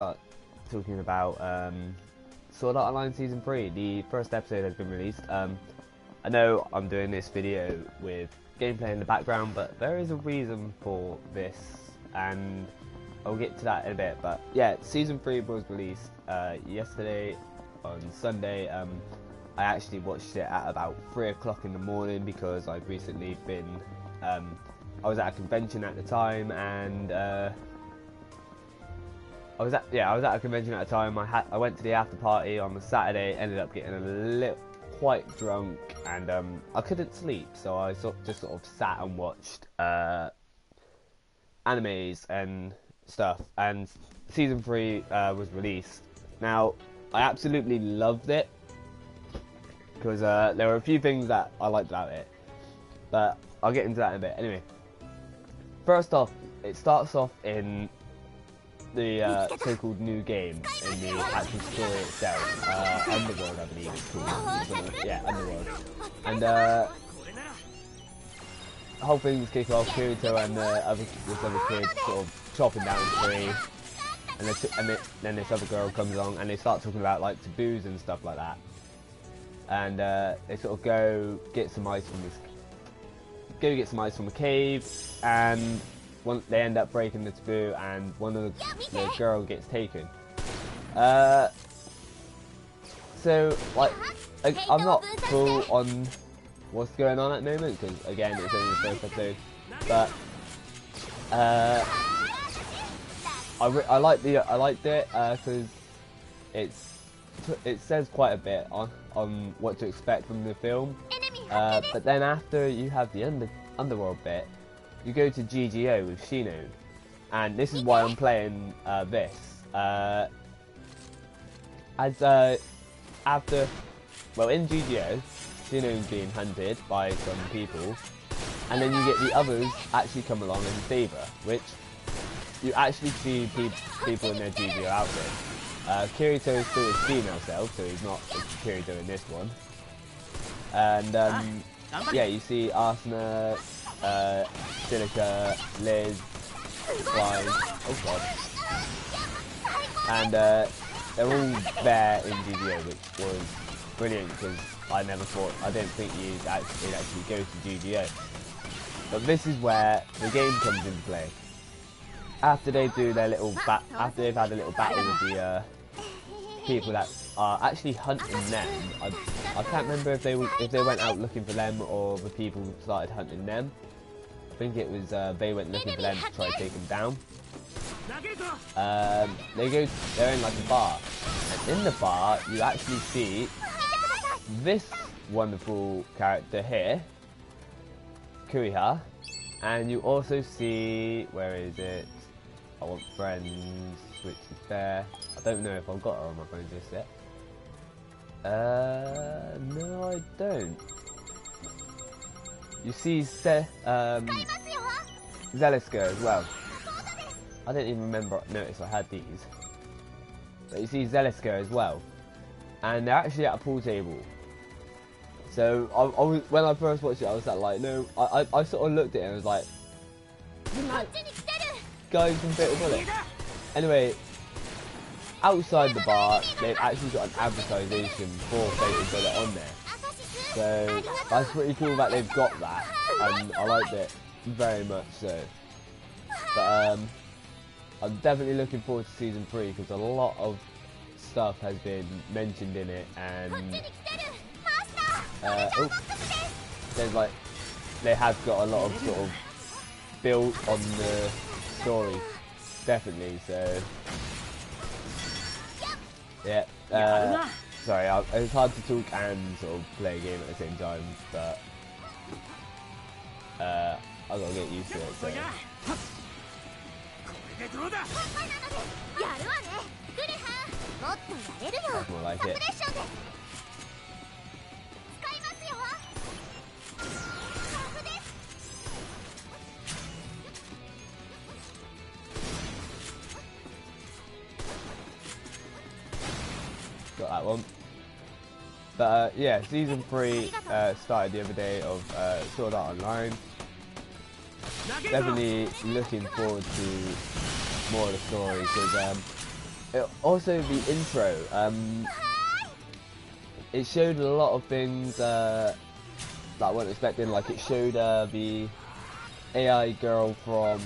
start talking about Sword Art Online Season 3. The first episode has been released. I know I'm doing this video with gameplay in the background, but there is a reason for this, and I'll get to that in a bit. But yeah, Season 3 was released yesterday on Sunday. I actually watched it at about 3 o'clock in the morning because I've recently been... I was at a convention at the time, and I was at a convention at the time. I went to the after party on the Saturday, ended up getting a little quite drunk, and I couldn't sleep, so I just sort of sat and watched animes and stuff. And Season 3 was released. Now, I absolutely loved it because there were a few things that I liked about it, but I'll get into that in a bit. Anyway, first off, it starts off in the so-called new game in the actual story itself, Underworld, I believe it's called. Yeah, Underworld. And the whole thing's kicking off. Kirito and this other kid sort of chopping down a tree, and then this other girl comes along, and they start talking about like taboos and stuff like that. And they sort of go get some ice from a cave, and they end up breaking the taboo, and one of the girl gets taken. So like, I'm not full on what's going on at the moment because again it's only the first episode, but I liked it because it says quite a bit on what to expect from the film. But then after you have the underworld bit, you go to GGO with Shino, and this is why I'm playing this. In GGO, Shino's being hunted by some people, and then you get the others actually come along and save her, which you actually see people in their GGO outfit. Kirito is still his female self, so he's not Kirito in this one. And yeah, you see Asuna, Silica, Liz, Fly, oh god, and they're all there in GGO, which was brilliant because I didn't think it'd actually go to GGO. But this is where the game comes into play. After they do their little after they've had a little battle with the people that are actually hunting them. I can't remember if they went out looking for them or the people started hunting them. I think it was they went looking for them to try to take them down. They're in like a bar, and in the bar you actually see this wonderful character here, Kuiha, and you also see, where is it? I want friends, which is there. I don't know if I've got her on my phone just yet. No, I don't. You see Zeliska as well. I didn't even notice I had these. But you see Zeliska as well. And they're actually at a pool table. So when I first watched it, I was like, no, I sort of looked at it and was like, isn't that guy from Fatal Bullet? Anyway, outside the bar, they've actually got an advertisement for Fatal Bullet on there. So that's pretty cool that they've got that, and I liked it very much so. But I'm definitely looking forward to Season 3 because a lot of stuff has been mentioned in it, and there's like, they have got a lot of sort of build on the story, definitely. So yeah, sorry, it's hard to talk and sort of play a game at the same time, but I've got to get used to it. So. That's more like it. Got that one. But yeah, Season 3 started the other day of Sword Art Online. Definitely looking forward to more of the story because also the intro, it showed a lot of things that I wasn't expecting. Like it showed the AI girl from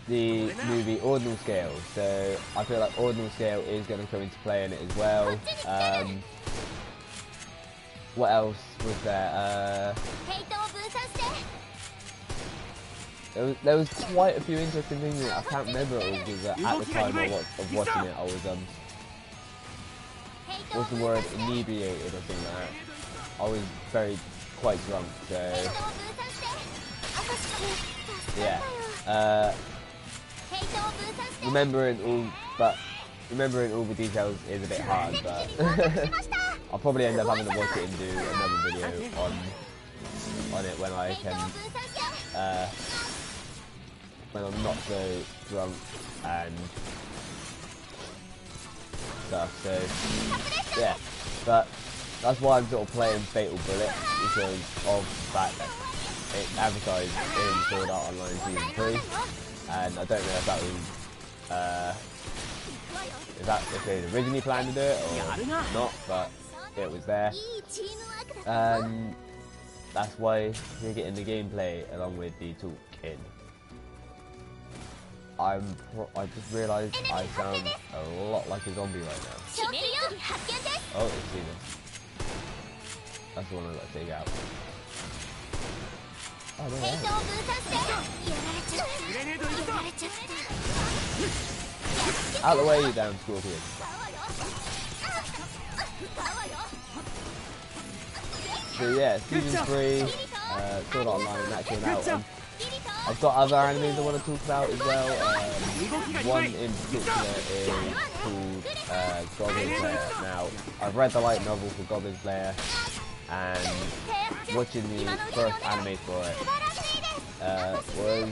the movie Ordinal Scale, so I feel like Ordinal Scale is going to come into play in it as well. What else was there? There was quite a few interesting things in it. I can't remember it all because at the time of watching it I was what's the word, inebriated or something like that. I was quite drunk, so yeah. Remembering all the details is a bit hard, but I'll probably end up having to watch it and do another video on it when I can, when I'm not so drunk and stuff. So yeah, but that's why I'm sort of playing Fatal Bullet, because of the fact that it's advertised in Sword Art Online Season 3, and I don't know if that was if they originally planned to do it or not, but it was there, and that's why you're getting the gameplay along with the talking. I just realised I sound a lot like a zombie right now. Oh, let's see this. That's the one I've got to take out. Oh, no, out of the way, you damn scorpion. So yeah, Season 3, Sword Art Online, that came out. I've got other animes I want to talk about as well. One in particular is called Goblin Slayer. Now, I've read the light novel for Goblin Slayer, and watching the first anime for it was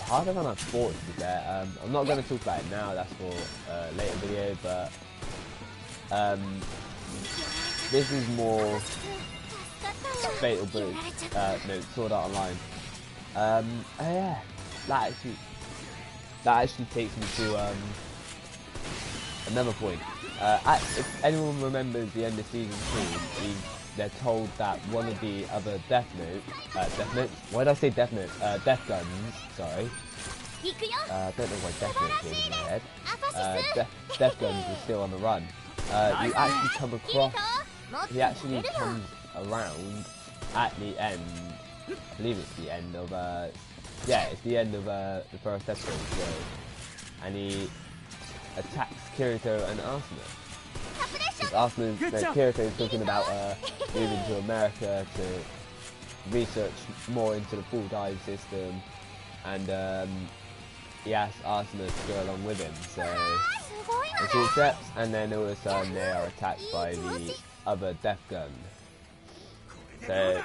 harder than I thought, to be fair. I'm not going to talk about it now, that's for a later video, but this is more Fatal Bullet, no, Sword Art Online. Yeah, that actually takes me to another point. If anyone remembers the end of Season 2, they're told that one of the other Death Note, why did I say Death Note? Death Guns, sorry. I don't know why Death Note came in my head. Death Guns was still on the run. You actually come across, he actually comes around at the end, I believe it's the end of, yeah, it's the end of the first episode, so, and he attacks Kirito and Asuna. Kirito is talking about moving to America to research more into the full dive system, and he asks Asuna to go along with him, so and she accepts, and then all of a sudden they are attacked by the other Death Gun. So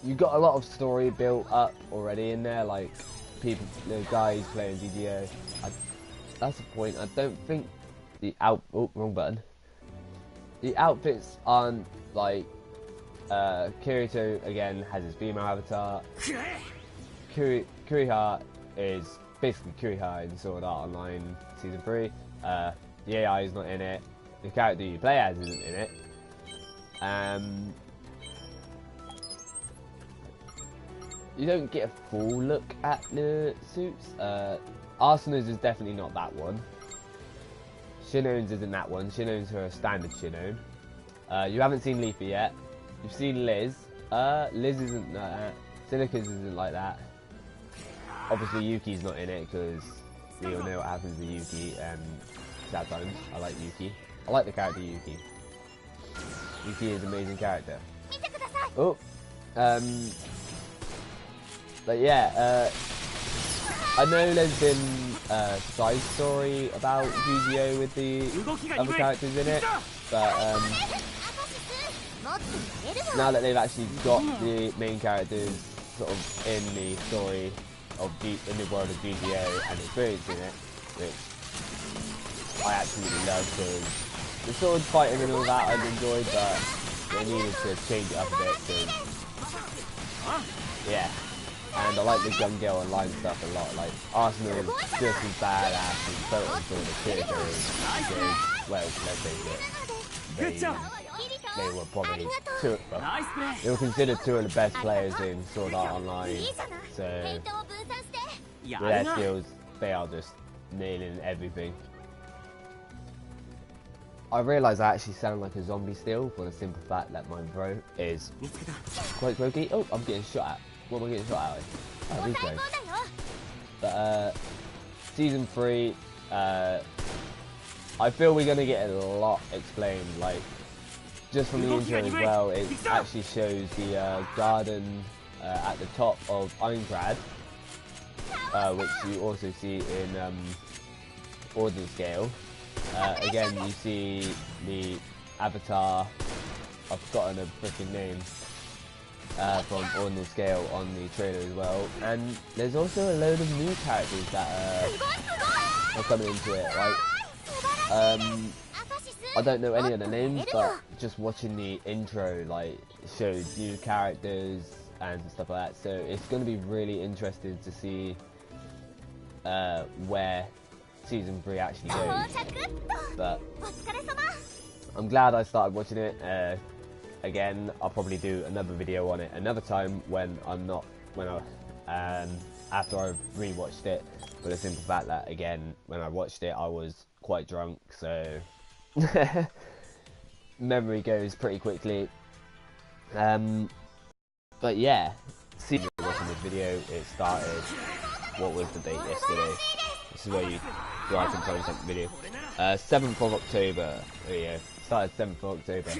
you got a lot of story built up already in there, like the guys playing GGO. That's the point. I don't think the wrong button. The outfits aren't like Kirito again has his female avatar. Kuriha is basically Kuriha in Sword Art Online Season 3. The AI is not in it. The character you play as isn't in it. You don't get a full look at the suits. Asuna's is definitely not that one. Shinone's isn't that one. Shinone's her standard Shinone. You haven't seen Leafy yet. You've seen Liz. Liz isn't like that. Silica's isn't like that. Obviously Yuki's not in it because we all know what happens to Yuki, and sad times. I like Yuki. I like the character Yuki. Yuki is an amazing character. Oh, but yeah, I know there's been a side story about GGO with the other characters in it, but now that they've actually got the main characters sort of in the story of in the world of GGO and experiencing it, which I absolutely love, because the sword fighting and all that I've enjoyed, but they needed to change it up a bit, because yeah, And I like the Gun Gale Online stuff a lot. Like, Arsenal is just as badass as Bolton's or the Kyoto is. Well, let's face it, they were probably they were considered two of the best players in Sword Art Online. So, with their skills, they are just nailing everything. I realise I actually sound like a zombie still, for the simple fact that my throat is quite croaky. Oh, I'm getting shot at. What am I getting shot at? Oh, these guys. But, Season 3, I feel we're going to get a lot explained, like, just from the intro as well. It actually shows the garden at the top of Aincrad, which you also see in Ordnance Gale. Again, you see the avatar, I've forgotten a freaking name, from Ordnance Gale on the trailer as well. And there's also a load of new characters that are coming into it. Like, I don't know any of the names, but just watching the intro, like, showed new characters and stuff like that. So it's going to be really interesting to see where Season 3 actually goes. But I'm glad I started watching it. Again, I'll probably do another video on it another time when after I've rewatched it, for the simple fact that, again, when I watched it I was quite drunk, so memory goes pretty quickly. But yeah, see me watching this video. It started, what was the date yesterday? This is where you go out and time something video. 7th of October. There you go. Started 7th of October.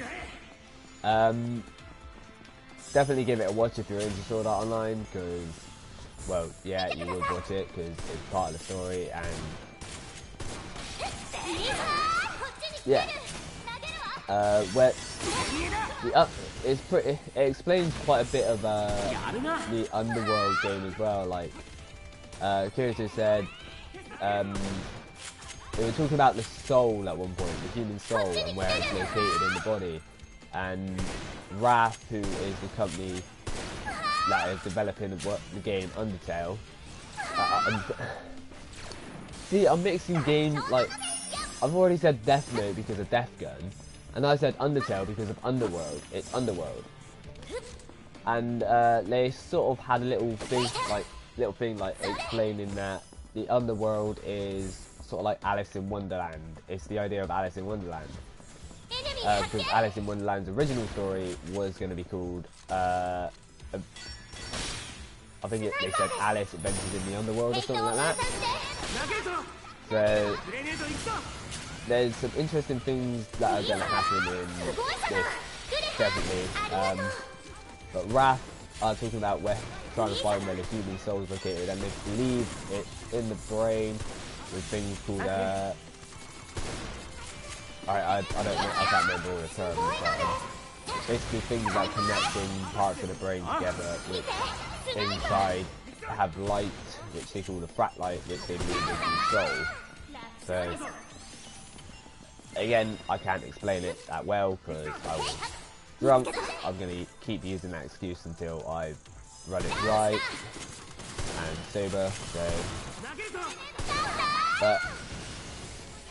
Definitely give it a watch if you're into Sword Art Online, because, well, yeah, you would watch it because it's part of the story. And yeah, it's pretty. It explains quite a bit of the Underworld game as well. Like, Kyoto said, they were talking about the soul at one point, the human soul, and where it's located in the body. And Wrath, who is the company that is developing the game Undertale. See, I'm mixing games, like, I've already said Death Note because of Death Gun, and I said Undertale because of Underworld. It's Underworld. And they sort of had a little thing like explaining that the Underworld is sort of like Alice in Wonderland. It's the idea of Alice in Wonderland. Because Alice in Wonderland's original story was going to be called, I think they said Alice Adventures in the Underworld or something like that. So there's some interesting things that are going to happen in this, definitely. But Wrath are talking about trying to find where the human soul is located, and they believe it's in the brain with things called I don't know, I can't remember all the terms, but basically things that are connecting parts of the brain together, which inside have light, which they call the frat light, which they believe is the soul. So again, I can't explain it that well because I was drunk. I'm going to keep using that excuse until I've run it right and sober. So, but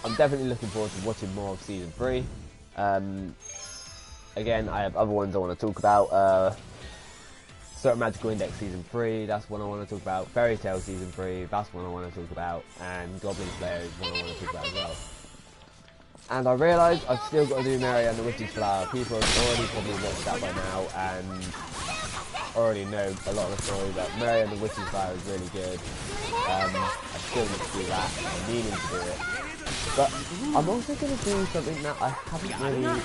I'm definitely looking forward to watching more of Season 3. Again, I have other ones I want to talk about. Certain Magical Index Season 3, that's one I want to talk about. Fairy Tail Season 3, that's one I want to talk about. And Goblin Slayer is one I want to talk about as well. And I realise I've still got to do Mary and the Witch's Flower. People have already probably watched that by now and already know a lot of the story, but Mary and the Witch's Flower is really good. I still need to do that. I'm meaning to do it. But I'm also going to do something that I haven't really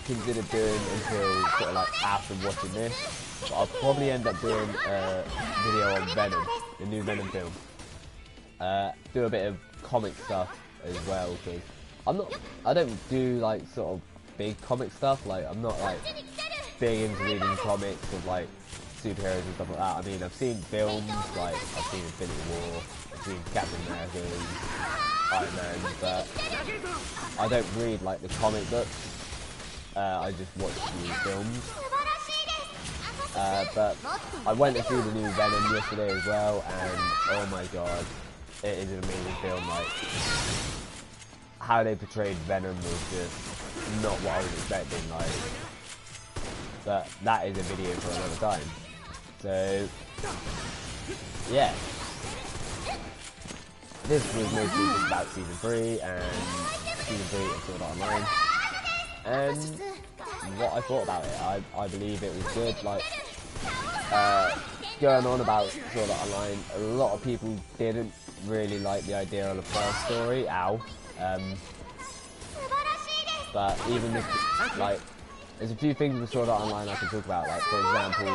considered doing until sort of like after watching this. But I'll probably end up doing a video on Venom, the new Venom film. Do a bit of comic stuff as well, because I don't do like sort of big comic stuff. Like, I'm not like big into reading comics of like superheroes and stuff like that. I mean, I've seen films, like I've seen Infinity War, I've seen Captain America, Iron Man, but I don't read like the comic books. I just watch the films. but I went through the new Venom yesterday as well, and oh my god, it is an amazing film. Like, how they portrayed Venom was just not what I was expecting. Like, but that is a video for another time. So yeah, this was mostly just about season 3 and season 3 of Sword Art Online, and what I thought about it. I believe it was good. Like, going on about Sword Art Online, a lot of people didn't really like the idea of the first story. But even if, like, there's a few things with Sword Art Online I can talk about. Like, for example,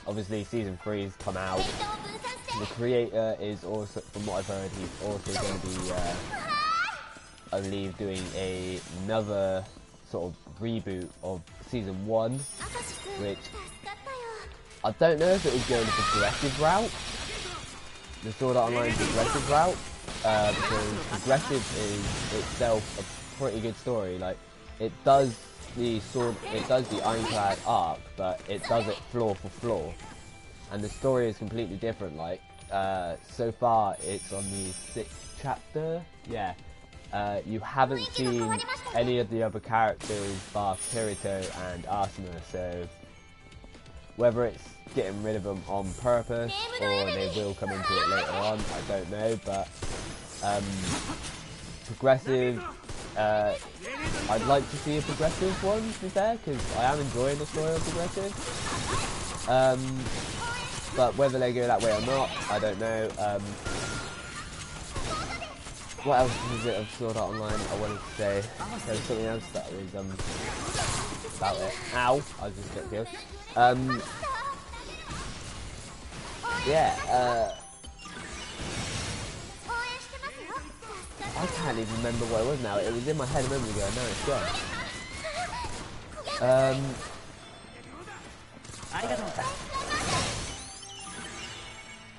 obviously season 3's come out. The creator is also, from what I've heard, he's also going to be, I believe, doing another sort of reboot of season 1, which I don't know if it was going the progressive route, the Sword Art Online progressive route, because progressive is itself a pretty good story. Like, it does the Ironclad arc, but it does it floor for floor, and the story is completely different. Like, so far it's on the 6th chapter. Yeah. You haven't seen any of the other characters bar Kirito and Asuna, so whether it's getting rid of them on purpose or they will come into it later on, I don't know. But progressive, I'd like to see a progressive one, to be fair, because I am enjoying the story of progressive. But whether they go that way or not, I don't know. What else is it of Sword Art Online I wanted to say? There was something else that was about it. Ow! I just got killed. Yeah, I can't even remember what it was now. It was in my head a moment ago, and now it's gone.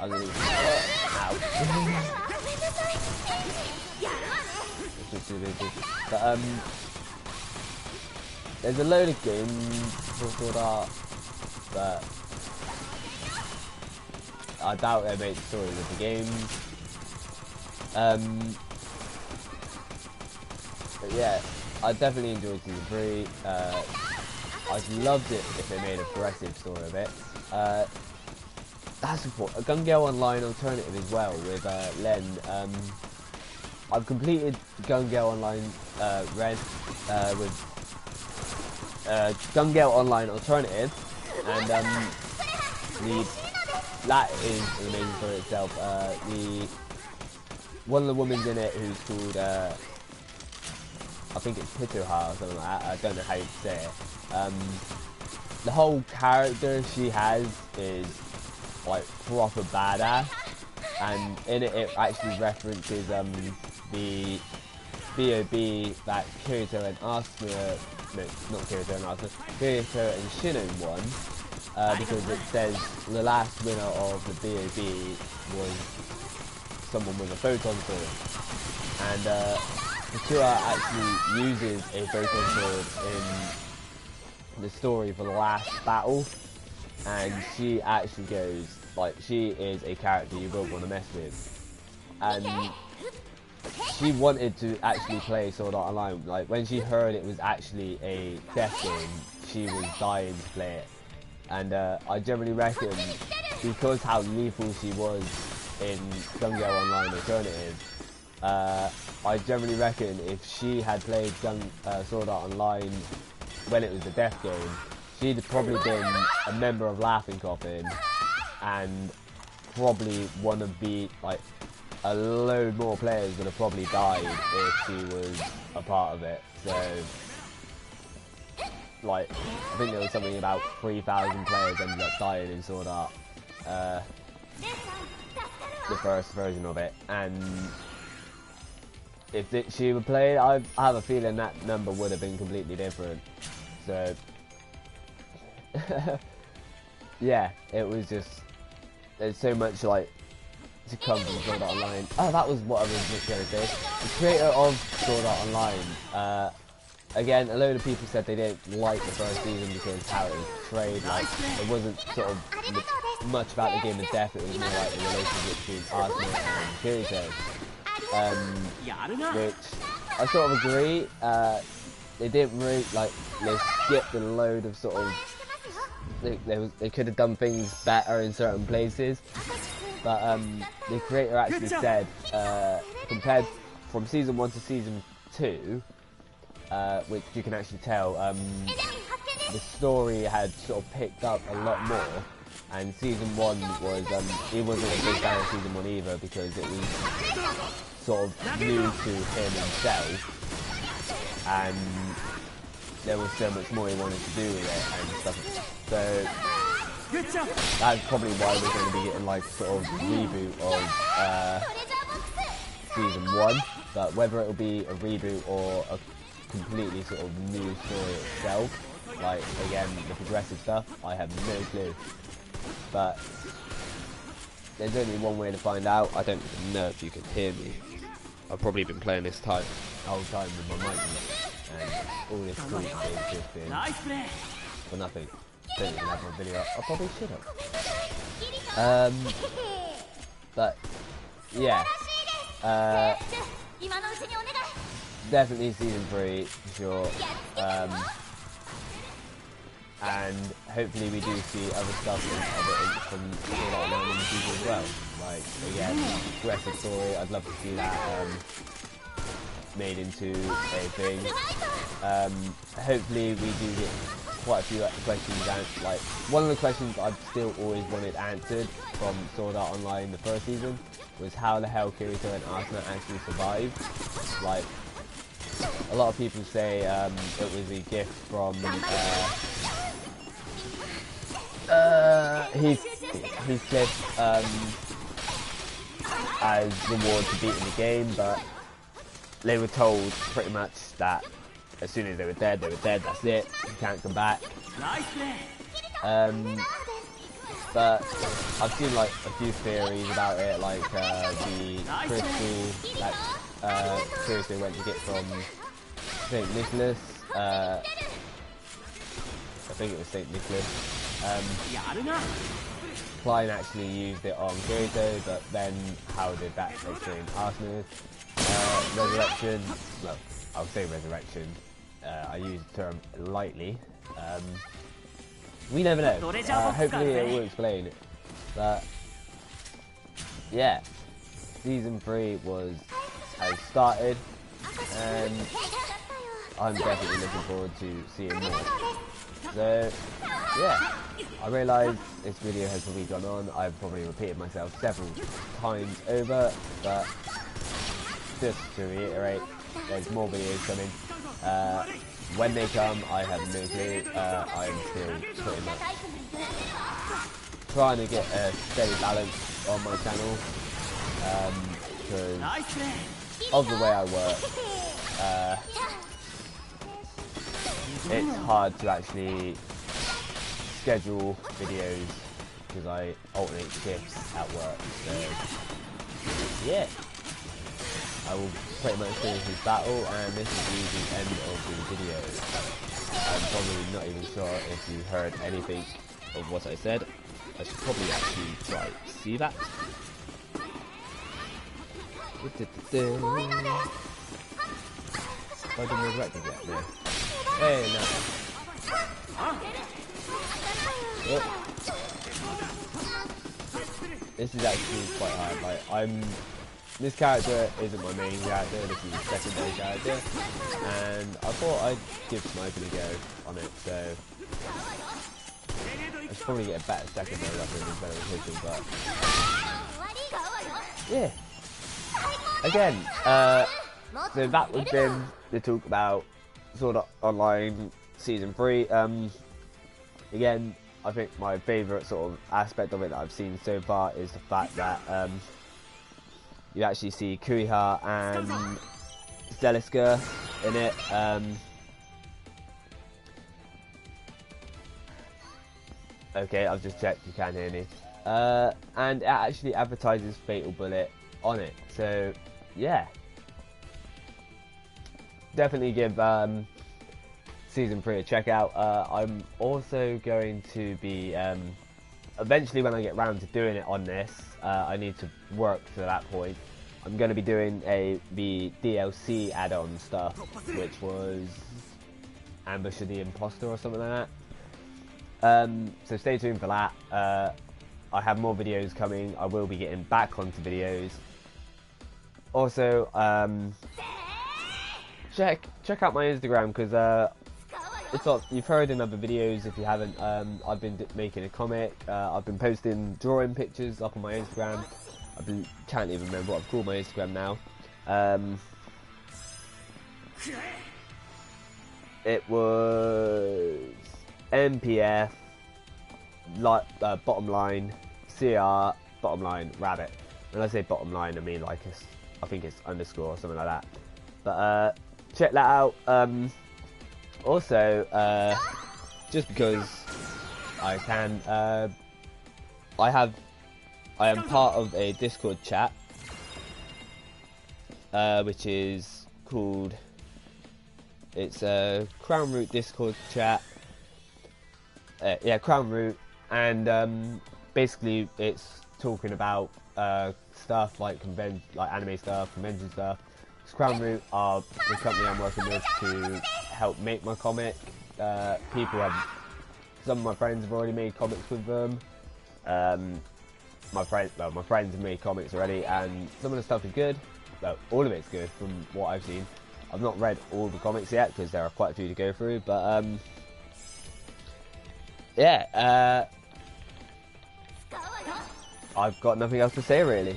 I really... Ow. But there's a load of games for Sword Art, but I doubt they make stories of the games. But yeah, I definitely enjoyed season 3. I'd loved it if they made a progressive story of it. That's important. A Gun Gale Online alternative as well with Len. I've completed Gun Gale Online Red with Gun Gale Online alternative, and that is an amazing story itself. One of the women in it who's called I think it's Pitoha or something like that. I don't know how you say it. The whole character she has is like proper badass, and in it actually references the BOB that Kirito and Asuna, no, not Kirito and Asuna, Kirito and Shinon won, because it says the last winner of the BOB was someone with a photon sword, and Futura actually uses a photon sword in the story for the last battle, and she actually goes, like, she is a character you won't want to mess with, and she wanted to actually play Sword Art Online. Like, when she heard it was actually a death game, she was dying to play it, and I generally reckon, because how lethal she was in Gun Gale Online Alternative, I generally reckon if she had played Sword Art Online when it was a death game, she'd have probably been a member of Laughing Coffin, and probably one of the, like, a load more players would have probably died if she was a part of it. So, like, I think there was something about 3,000 players ended up dying in Sword Art, the first version of it, and if she would play, I have a feeling that number would have been completely different. So, yeah, it was just, there's so much, like, to come from Sword Art Online. Oh, that was what I was just going to say. The creator of Sword Art Online, again, a load of people said they didn't like the first season because how it was portrayed. Like, it wasn't sort of much about the game of death. It was more like the relationship between Asuna and Kirito, which I sort of agree. They didn't really they skipped a load of sort of. They could have done things better in certain places, but the creator actually said compared from season 1 to season 2. Which you can actually tell, the story had sort of picked up a lot more, and season 1 was, he wasn't a big fan of season 1 either because it was sort of new to him himself, and there was so much more he wanted to do with it and stuff, so that's probably why we're going to be getting like sort of reboot of season 1, but whether it will be a reboot or a completely sort of new story itself, like again the progressive stuff, I have no clue, but there's only one way to find out. I don't even know if you can hear me. I've probably been playing this the whole time with my mic and all this talk is just been for nothing. Don't even have my video up. I probably should have. But yeah, definitely season 3 for sure, and hopefully we do see other stuff from Sword Art Online in the future as well. Like again, progressive story. I'd love to see that made into a thing. Hopefully we do get quite a few questions answered. Like one of the questions I've still always wanted answered from Sword Art Online the first season was how the hell Kirito and Asuna actually survived. Like a lot of people say it was a gift from Heathcliff as reward for beating the game, but they were told pretty much that as soon as they were dead, that's it, you can't come back. But I've seen like a few theories about it, like the crystal that Kirito went to get from St. Nicholas. I think it was St. Nicholas. Klein actually used it on Kirito, but then how did that explain Asuna's resurrection? Well, I'll say resurrection. I use the term lightly. We never know. Hopefully it will explain it. But yeah, season 3 has started, and I'm definitely looking forward to seeing more. So yeah, I realise this video has probably gone on. I've probably repeated myself several times over, but just to reiterate, there's more videos coming. When they come, I have no clue. I'm still pretty much trying to get a steady balance on my channel because of the way I work. It's hard to actually schedule videos because I alternate shifts at work. So yeah, I will pretty much finish this battle, and this will be the end of the video. I'm probably not even sure if you heard anything of what I said. I should probably actually try to see that. I didn't resurrect it yet, no. Hey, no. Oh. This is actually quite hard. Like, this character isn't my main character, this is a secondary character, and I thought I'd give sniping a go on it, so I should probably get a better secondary weapon and better equipment, but yeah. Again, so that was been the talk about Sword Art Online Season 3. Again, I think my favourite sort of aspect of it that I've seen so far is the fact that you actually see Kuiha and Zeliska in it. Okay, I've just checked, you can hear me. And it actually advertises Fatal Bullet on it, so yeah. Definitely give season 3 to check out. I'm also going to be eventually, when I get round to doing it on this, I need to work to that point. I'm going to be doing the DLC add-on stuff, which was Ambush of the Imposter or something like that. So stay tuned for that. I have more videos coming. I will be getting back onto videos. Also, check out my Instagram, because it's not, you've heard in other videos. If you haven't, I've been making a comic. I've been posting drawing pictures up on my Instagram. Can't even remember what I've called my Instagram now. It was MPF, bottom line, CR, bottom line, rabbit. When I say bottom line, I mean like I think it's underscore or something like that. But check that out. Also, just because I can, I am part of a Discord chat, which is called, it's a Crown Root Discord chat. Yeah, Crown Root, and basically it's talking about stuff like anime stuff, convention stuff. Crown Root are the company I'm working with to help make my comic. Some of my friends have already made comics with them. My friends have made comics already, and some of the stuff is good. Well, all of it's good from what I've seen. I've not read all the comics yet because there are quite a few to go through, but yeah, I've got nothing else to say really.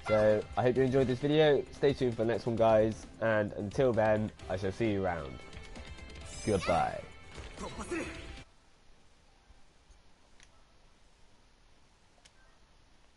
So I hope you enjoyed this video. Stay tuned for the next one, guys, and until then, I shall see you around. Goodbye.